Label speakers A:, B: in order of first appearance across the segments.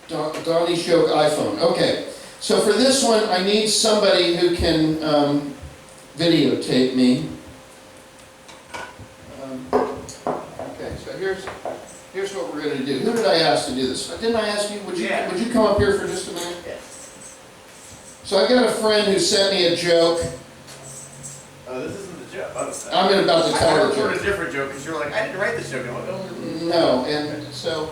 A: Donnie's joke iPhone. Okay, so for this one, I need somebody who can videotape me. Okay, so here's what we're going to do. Who did I ask to do this? Didn't I ask you? Would you come up here for just a minute?
B: Yes.
A: So I got a friend who sent me a joke.
B: Oh, this isn't the joke.
A: I'm about to tell the joke.
B: I recorded a different joke because you're like, I didn't write this joke.
A: No, and so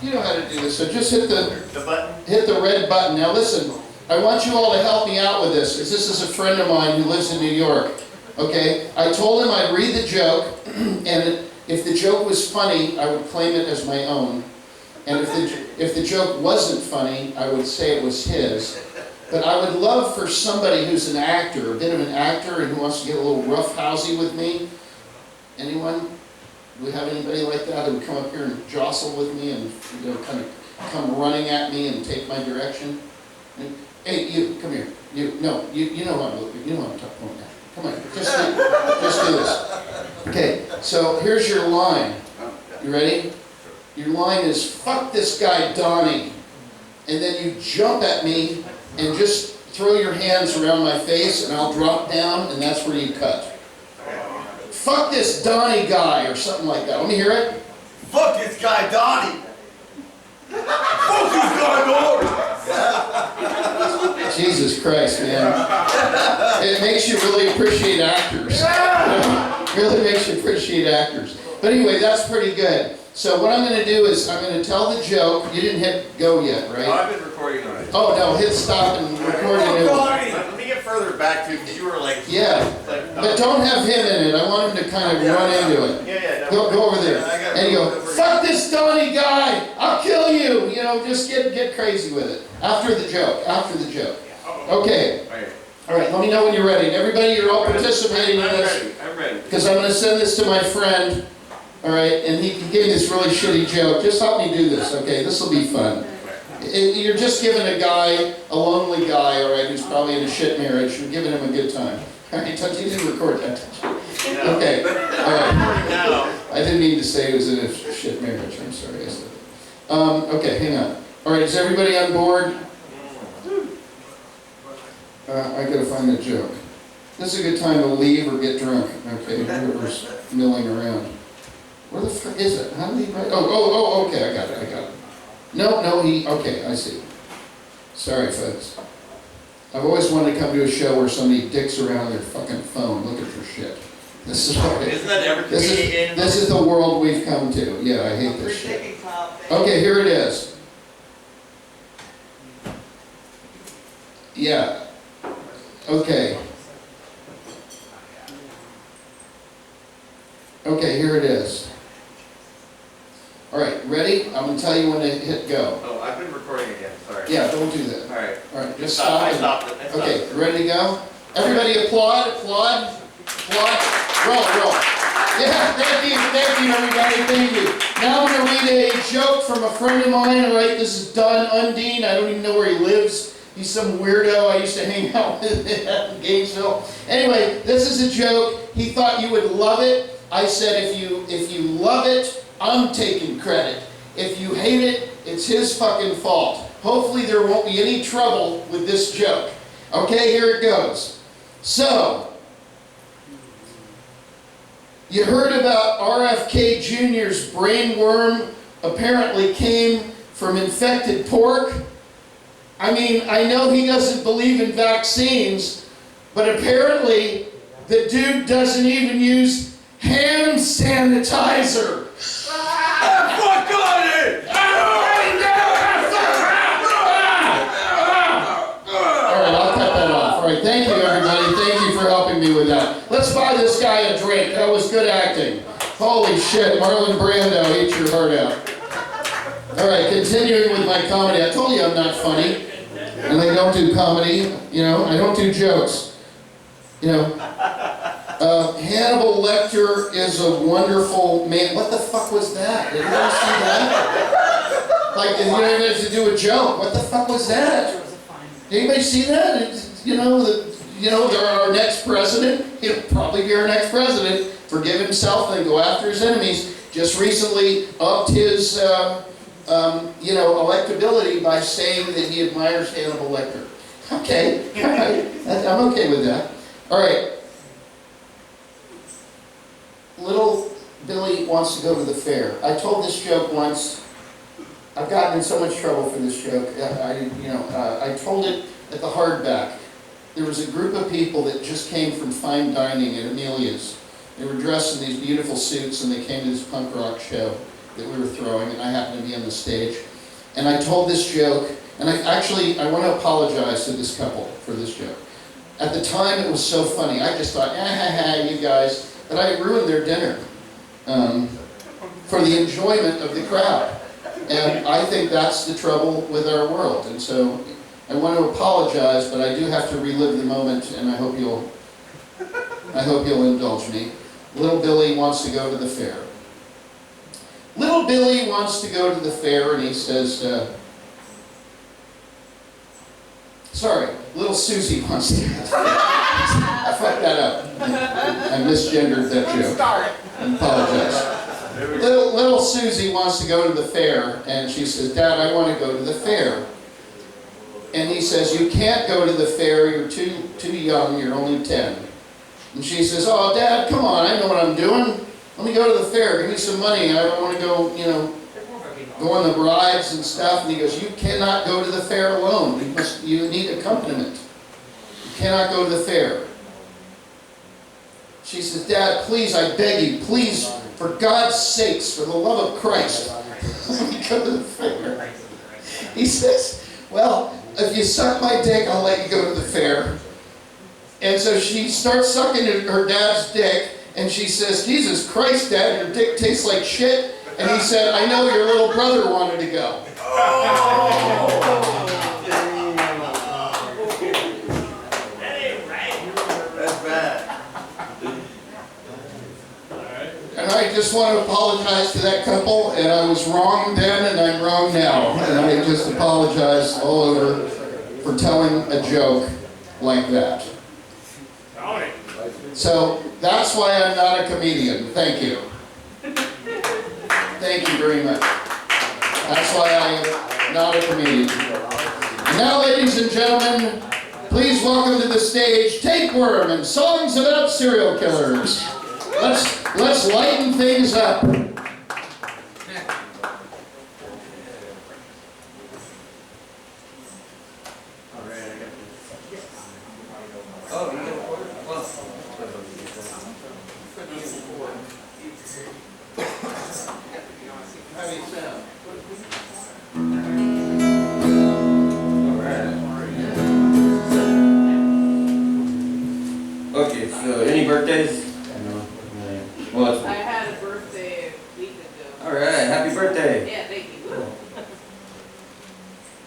A: you know how to do this. So just hit
B: the button.
A: Hit the red button. Now listen, I want you all to help me out with this, because this is a friend of mine who lives in New York. Okay, I told him I'd read the joke, and if the joke was funny, I would claim it as my own. And if the joke wasn't funny, I would say it was his. But I would love for somebody who's an actor, a bit of an actor, and who wants to get a little roughhousey with me. Anyone? Do we have anybody like that who would come up here and jostle with me and kind of come running at me and take my direction? Hey, you, come here. You know what I'm talking about. Come on, just do this. Okay, so here's your line. You ready? Your line is, fuck this guy Donnie. And then you jump at me and just throw your hands around my face and I'll drop down and that's where you cut. Fuck this Donnie guy or something like that. Let me hear it.
B: Fuck this guy Donnie. Fuck this guy Donnie.
A: Jesus Christ, man. It makes you really appreciate actors. It really makes you appreciate actors. But anyway, that's pretty good. So what I'm going to do is I'm going to tell the joke. You didn't hit go yet, right?
B: No, I've been recording on it.
A: Oh, no, hit stop and record a new one.
B: Let me get further back to, because you were like...
A: Yeah, but don't have him in it. I want him to kind of run into it.
B: Yeah.
A: No, go over there. And you go, fuck this Donnie guy. I'll kill you. You know, just get crazy with it. After the joke. Okay. All right, let me know when you're ready. And everybody, you're all participating in this.
B: I'm ready.
A: Because I'm going to send this to my friend. All right, and he gave me this really shitty joke. Just help me do this, okay? This will be fun. You're just giving a guy, a lonely guy, all right, who's probably in a shit marriage. You're giving him a good time. All right, you didn't record that. Okay, all right. I didn't mean to say he was in a shit marriage. I'm sorry I said that. Okay, hang on. All right, is everybody on board? I gotta find the joke. This is a good time to leave or get drunk. Okay, whoever's milling around. Where the fuck is it? How did he write? Oh, okay, I got it. No, okay, I see. Sorry, folks. I've always wanted to come to a show where somebody dicks around their fucking phone looking for shit. This is what
B: Isn't that every comedian?
A: This is the world we've come to. Yeah, I hate this shit. Okay, here it is. Yeah. Okay. Okay, here it is. All right, ready? I'm going to tell you when to hit go.
B: Oh, I've been recording again, sorry.
A: Yeah, don't do that.
B: All right,
A: just stop.
B: I stopped it.
A: Okay, ready to go? Everybody applaud. Roll. Yeah, thank you, everybody, thank you. Now I'm going to read a joke from a friend of mine, all right? This is Don Undine. I don't even know where he lives. He's some weirdo I used to hang out with in Gainesville. Anyway, this is a joke. He thought you would love it. I said, if you love it, I'm taking credit. If you hate it, it's his fucking fault. Hopefully there won't be any trouble with this joke. Okay, here it goes. So, you heard about RFK Jr.'s brain worm apparently came from infected pork? I mean, I know he doesn't believe in vaccines, but apparently the dude doesn't even use hand sanitizer.
B: Fuck on it!
A: Alright, I'll cut that off. Alright, thank you everybody. Thank you for helping me with that. Let's buy this guy a drink. That was good acting. Holy shit, Marlon Brando, eat your heart out. Alright, continuing with my comedy. I told you I'm not funny. And I don't do comedy. You know, I don't do jokes. You know. Hannibal Lecter is a wonderful man. What the fuck was that? Did you ever see that? Like, you don't even have to do a joke. What the fuck was that? Did anybody see that? You know, our next president, he'll probably be our next president, forgive himself and go after his enemies, just recently upped his electability by saying that he admires Hannibal Lecter. Okay, all right, I'm okay with that. All right. Little Billy wants to go to the fair. I told this joke once. I've gotten in so much trouble for this joke. I told it at the hardback. There was a group of people that just came from fine dining at Amelia's. They were dressed in these beautiful suits, and they came to this punk rock show that we were throwing, and I happened to be on the stage. And I told this joke, and I want to apologize to this couple for this joke. At the time, it was so funny. I just thought, you guys. But I ruined their dinner for the enjoyment of the crowd. And I think that's the trouble with our world. And so I want to apologize, but I do have to relive the moment, and I hope you'll indulge me. Little Billy wants to go to the fair. Little Billy wants to go to the fair, and he says, little Susie wants to go to the fair. I fucked that up. I misgendered that joke. I apologize. Little Susie wants to go to the fair, and she says, Dad, I want to go to the fair. And he says, you can't go to the fair, you're too young, you're only 10. And she says, oh, Dad, come on, I know what I'm doing. Let me go to the fair, give me some money, I don't want to go on the rides and stuff. And he goes, you cannot go to the fair alone, you need accompaniment. You cannot go to the fair. She says, Dad, please, I beg you, please, for God's sakes, for the love of Christ, let me go to the fair. He says, well, if you suck my dick, I'll let you go to the fair. And so she starts sucking her dad's dick, and she says, Jesus Christ, Dad, your dick tastes like shit. And he said, I know your little brother wanted to go.
B: That's bad.
A: And I just want to apologize to that couple, and I was wrong then, and I'm wrong now. And I just apologize all over for telling a joke like that. So that's why I'm not a comedian. Thank you. Thank you very much. That's why I am not a comedian. And now, ladies and gentlemen, please welcome to the stage Tapeworm and Songs About Serial Killers. Let's lighten things up.
C: Okay, so any birthdays? Well,
D: I had a birthday a week ago.
C: alright, happy birthday.
D: Yeah, thank you.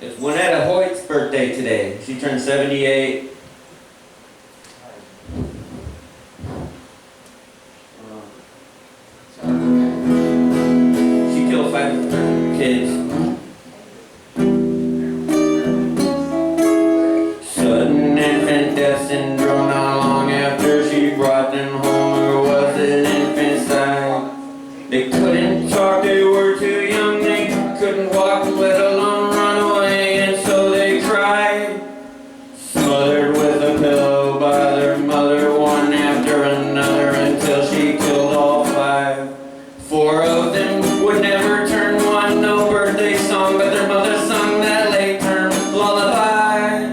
C: It's Winetta Hoyt's birthday today. She turned 78. She killed 5 kids. Sudden infant death syndrome, not long after she brought them home, or was it infanticide? They couldn't talk, they were too young, they couldn't walk, let alone run away, and so they cried. Smothered with a pillow by their mother, one after another, until she killed all 5. 4 of them would never turn one, no birthday song, but their mother sung that late-term lullaby.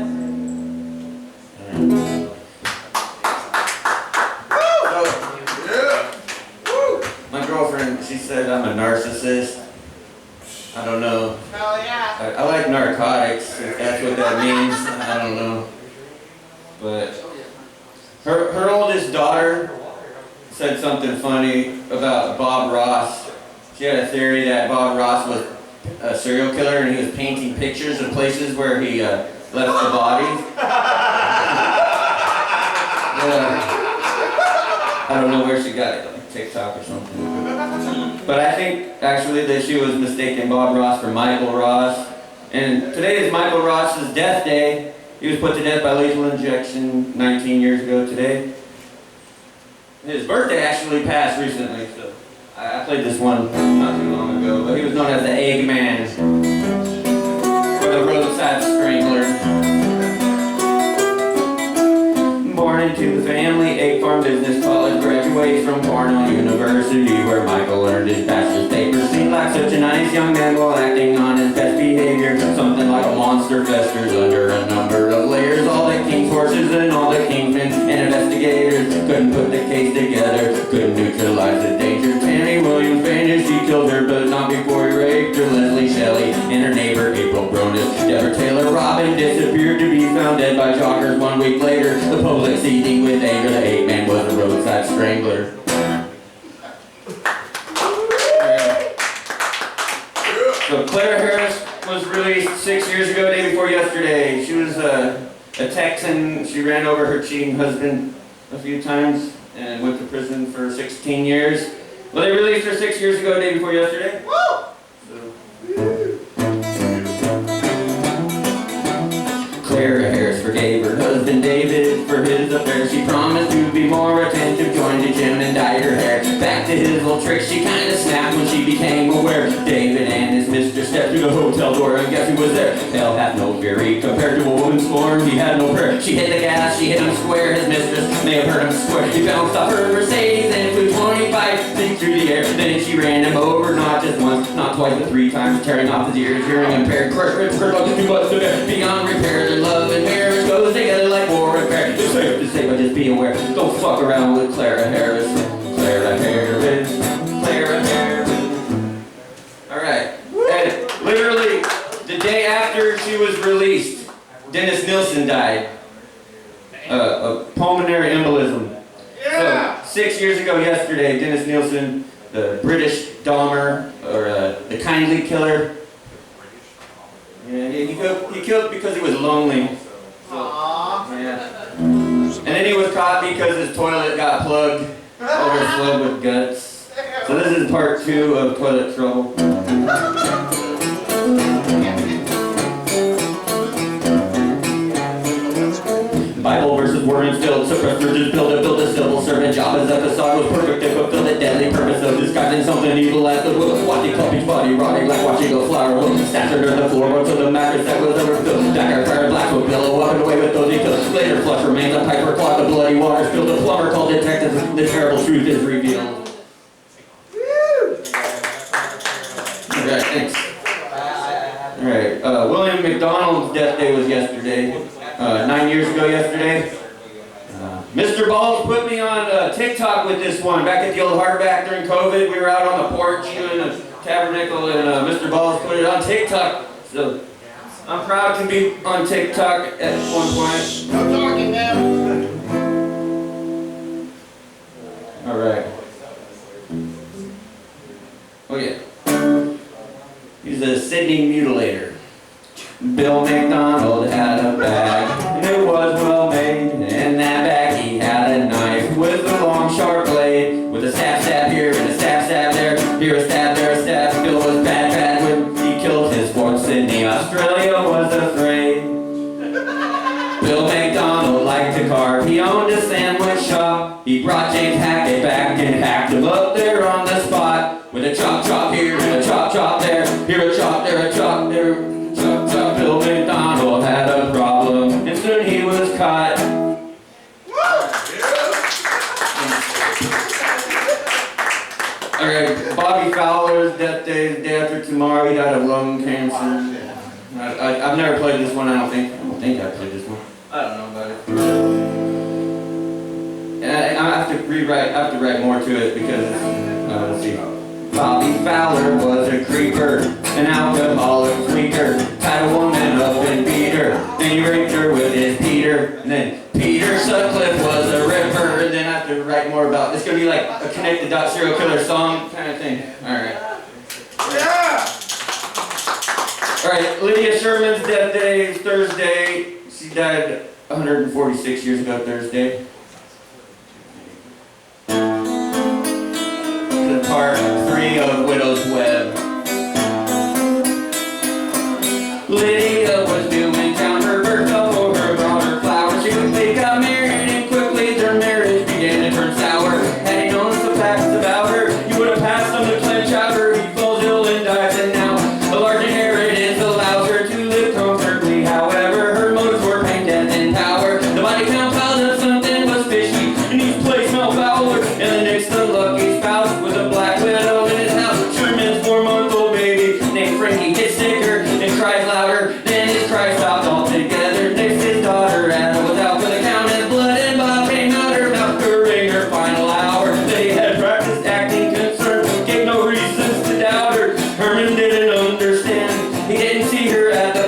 C: My girlfriend, she said I'm a narcissist. I don't know.
D: Oh, yeah.
C: I like narcotics, if that's what that means. I don't know. But her oldest daughter said something funny about Bob Ross. She had a theory that Bob Ross was a serial killer, and he was painting pictures of places where he left the bodies. I don't know where she got it, like TikTok or something. But I think actually that she was mistaking Bob Ross for Michael Ross. And today is Michael Ross's death day. He was put to death by lethal injection 19 years ago today. His birthday actually passed recently, so I played this one not too long ago. ago, but he was known as the Eggman, or the roadside strangler. Born into the family egg farm business, college graduates from Cornell University, where Michael earned his bachelor's papers. Seemed like such a nice young man while acting on his best behavior. Something like a monster festers under a number of layers. All the king's horses and all the kingsmen and investigators couldn't put the case together, couldn't neutralize the danger. Tammy Williams vanished, he killed her, but not before he raped her. Leslie Shelley and her neighbor April Bronis. Deborah Taylor Robin disappeared to be found dead by joggers 1 week later. The public seething with anger, the Eggman was a roadside strangler. So Claire Harris was released 6 years ago, day before yesterday. She was a Texan. She ran over her cheating husband a few times and went to prison for 16 years. Well, they released her 6 years ago, day before yesterday. Woo! Claire Harris forgave her husband David for his affair. She promised to be more attentive, joined the gym and dyed her hair. Back to his little tricks, she kinda snapped when she became aware. David and his mistress stepped through the hotel door, and guess who was there? Hell hath no fury compared to a woman's scorn. He had no prayer. She hit the gas, she hit him square. His mistress may have heard him swear. He bounced off her Mercedes and flew 25 feet through the air. Then she ran him over, not just once, not twice, but 3 times, tearing off his ears, hearing impaired, crushed ribs, hurt like too much to bear. Beyond repair, their love and marriage goes together like war and prayer. It's safe to say, but just be aware. Don't fuck around with Clara Harris. Clara Harris. Clara Harris. Alright. And literally, the day after she was released, Dennis Nilsson died. Of pulmonary embolism.
B: Yeah!
C: So, 6 years ago yesterday, Dennis Nilsson, the British Dahmer, or the kindly killer. Yeah, he killed because he was lonely.
B: Aww.
C: Yeah. And then he was caught because his toilet got plugged, overflowed with guts. So this is part 2 of Toilet Trouble. Bible verses were instilled, suppressed urges build a civil servant job as a facade was perfect to fulfill the deadly purpose of disguising something evil as the will. Watching Clumpy's body rotting like watching a flower look. Stashed under the floorboard to the mattress that was overfilled. Dagger fired blacks with pillow, walking away with those he killed. Later flush remains, a piper clogged, the bloody water spilled. The plumber called detectives, the terrible truth is revealed. Alright, thanks. Alright, William McDonald's death day was yesterday. 9 years ago yesterday. Mr. Balls put me on TikTok with this one. Back at the old hardback during COVID, we were out on the porch doing a Tabernacle, and Mr. Balls put it on TikTok. So I'm proud to be on TikTok at one point.
B: No talking now.
C: Alright. Oh yeah. He's a Sydney mutilator. Bill McDonald had a bag, and it was well made. In that bag he had a knife with a long sharp blade, with a stab here and a stab there. Here a stab, there a stab. Bill was bad when he killed his Fort Sydney. Australia was afraid. Bill McDonald liked to carve. He owned a sandwich shop. He brought James Hackett back and hacked him up there on the spot, with a chop here and a chop there. Here a chop, there a chop, there. Bill McDonald had a problem, and soon he was caught. Alright, Bobby Fowler's death day is the day after tomorrow. He died of lung cancer. I've never played this one, I don't think I played this one. I don't know about it. And I have to write more to it because, let's see. Bobby Fowler was a creeper, an alcoholic tweaker, tied a woman up and beat her, then he raped her with his Peter, and then Peter Sutcliffe was a ripper, and then I have to write more about, it's going to be like a connect the dot serial killer song kind of thing. Alright.
B: Yeah!
C: Alright, Lydia Sherman's death day is Thursday. She died 146 years ago Thursday. Part 3 of Widow's Web. Lydia was doing down her birth for her daughter flower. She quickly got married and quickly their marriage began to turn sour. Had he known some facts about her, he would have passed them to clench out her. He falls ill and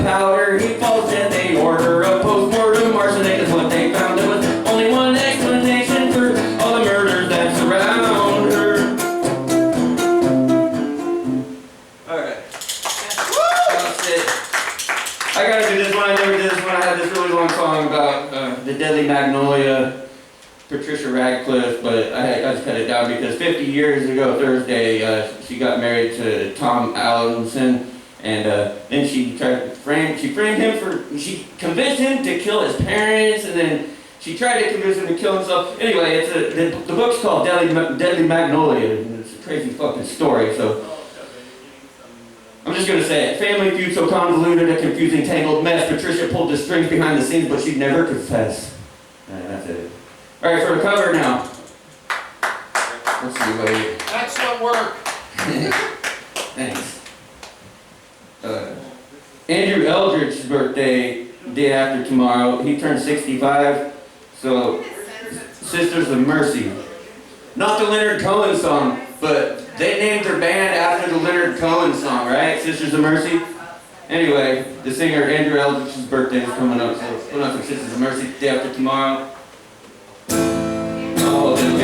C: powder. He falls and they order a post-mortem arsenic is what they found. There was only one explanation for all the murders that surround her. Alright. That's it. I gotta do this one. I never did this one. I had this really long song about the Deadly Magnolia, Patricia Radcliffe, but I just cut it down because 50 years ago Thursday, she got married to Tom Allenson, and then she framed him she convinced him to kill his parents, and then she tried to convince him to kill himself. Anyway, the book's called Deadly Magnolia, and it's a crazy fucking story, so I'm just gonna say it. Family feud so convoluted, a confusing, tangled mess. Patricia pulled the strings behind the scenes, but she'd never confess. That's it. Alright, for the cover now. Let's see, buddy.
A: Excellent work.
C: Thanks. Andrew Eldridge's birthday, day after tomorrow. He turned 65, so Sisters of Mercy. Not the Leonard Cohen song, but they named their band after the Leonard Cohen song, right? Sisters of Mercy? Anyway, the singer Andrew Eldridge's birthday is coming up, so put on some Sisters of Mercy, day after tomorrow. Oh, the